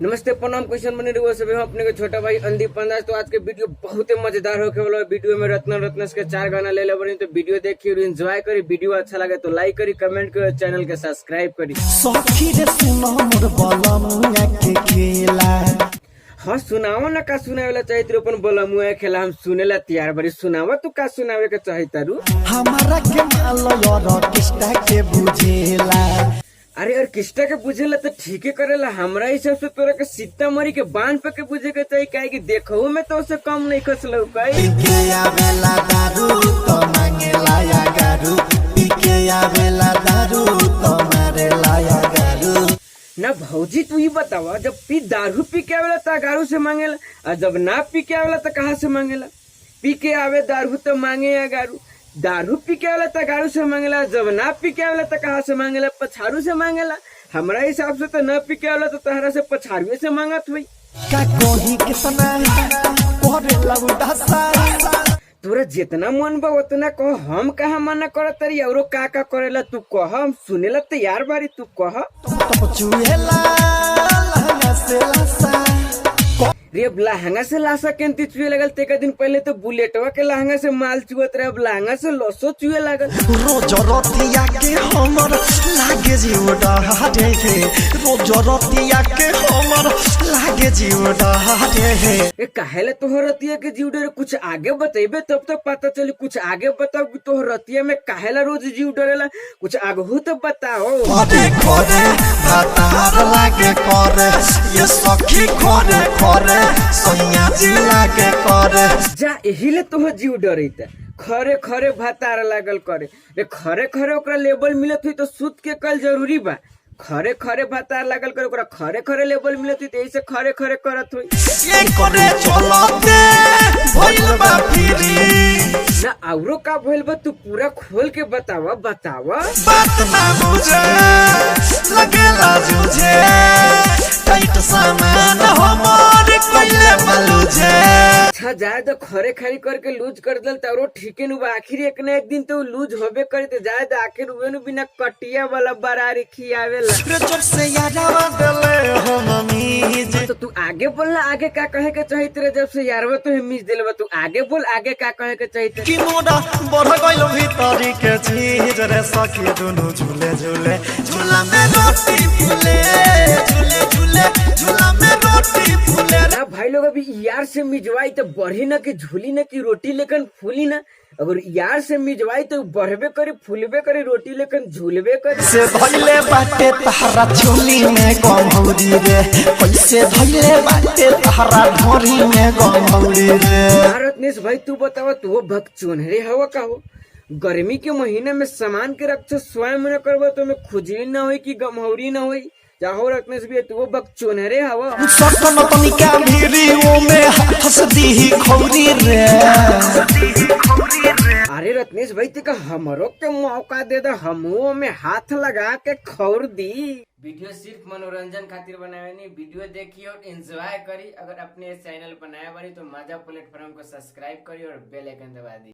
नमस्ते प्रणाम, क्वेश्चन बने रहुआ सभी हम अपने के छोटा भाई अंदीप अंदाज। तो आज के वीडियो बहुत ही मजेदार होके वाला है। वीडियो में रत्नस के 4 गाना ले बनी, तो वीडियो देखिए और एंजॉय करी। वीडियो अच्छा लगे तो लाइक करी, कमेंट करी, चैनल के सब्सक्राइब करी। हाँ सुनावा ना, का सुनावे ला चाहिए तेरे अपन बोला मुआ खेला हम सुने ला तैयार बड़ी। सुनावा तू का सुनावे के चाहिए तारू हमारा के मालो यार किस्ता के बुझेला। अरे और किस्टा के बुझेला तो ठीक है करेला। हमरा हिसाब से तोरा के सीतामढ़ी के बांध पे के बुझे के चाहिए, काहे कि देखो में तो उससे कम नहीं खसलो काई। पीके आवेला दारू तो मांगेला या गारू, पीके आवेला दारू तो मारेला या गारू। ना भौजी तू ही बतावा, जब दारू पी के आवेला तो गारू से मांगेला, और जब ना पी के आवेला तो कहाँ से मांगेला? पी के आवे दारू तो मांगे या गारू, दारू पी के आवेला तो गारू से मांगेला, जब ना पी के आवेला तो कहाँ से मांगेला? पछारू से मांगेला। हमरा हिसाब से तो ना पी के आवेला तो तहरा से पछारू से मांगत हुई। का कोही कितना कोरेला उदासा, तोरा जितना मन बा उतना कह, हम कहा मना करत तरी। औरो का करेला तू कह, हम सुनेला तैयार बारी, तू कह। तो चुएला लहंगा से लासा, रे लहंगा से लाशा केंती चुए लगल। तेका दिन पहले तो बुलेटवा के लहंगा से माल चुअत रहे, अब लहंगा से लसो चुए लगल। रोज रतिया के हमर लागे जीव डहारे हे, रोज रतिया के हमर लागे जीव डहारे हे। ए काहेला तोहर रतिया के जीव डरे? कुछ आगे बतेबे तब तो पता चली। कुछ आगे बताओ कि तोहर रतिया में काहेला रोज जीव डरेला, कुछ आगहू तो बताओ। खोरे खोरे भातार लागे करे, ये सखी खोरे खोरे सैया जी लागे करे। जा एहिले तोहर जीव डरैता, खरे खरे भातार लागल करे। रे खरे खरे ओकरा लेबल मिलत हुई तो सूत के कल जरूरी बा। खरे खरे भातार लागल करे, ओकरा खरे खरे लेबल मिलत हुई तो ऐसे खरे खरे करत हुई। ये करे चलते भइल बा फिरी ना औरो का भइल बा, तू पूरा खोल के बतावा बतावा। बात ना बुझे लगेला जुझे, टाइट सामान हमार कोइले बलुझे। अच्छा जाए तो खरे खरी करके लूज कर दल तो ठीके नु बा। आखिर एक न एक दिन तो लूज होबे करे, तो जाए तो आखिर उहे नु बिना कटिया वाला बरारी खियावेला। जब से यादवा दले हो मम्मी जी, तो तू आगे बोलना, आगे का कहे के चाहिए तेरे? जब से यारवा तो मिस दिलवा, तू आगे बोल, आगे का कहे के चाहिए तेरे? कि मोड़ा बढ़ गइल भीतरी के चीज रे सखी दोनों झूले झूले, झूला में रोटी फूले, झूले झूले झूला में रोटी फूले। ना भाई लोग अभी यार से मिजवाई तो बढ़ी ना कि झूली ना कि रोटी लेकिन फूली ना। अगर यार से मिजवाई तो बढ़बे करे, फूलबे करे, रोटी लेकिन झूलबे करे। से धइले बाटे तहरा झोली में गमौरी रे, कैसे धइले बाटे तहरा ढोरी में गमौरी रे। रत्नेश भाई तू बतावा, तू भक्त चोनहरे हवा का हो? गर्मी के महीने में सामान के रक्षा स्वयं न करबो तो में खुजली न होई कि गमहौरी न होई? चाहो रत्नेश भी तू भक्त चोनहरे हवा। सटन तनिका भिरी ओ में हंस दी खौरी रे। अरे रत्नेश भाई तेका हमरो के मौका दे दे, हमो में हाथ लगा के खौर दी। वीडियो सिर्फ मनोरंजन खातिर बनावे नहीं, वीडियो देखिए और एंजॉय करी। अगर अपने चैनल पर नया बनी तो मजा प्लेटफॉर्म को सब्सक्राइब करी और बेल आइकन दबा दी।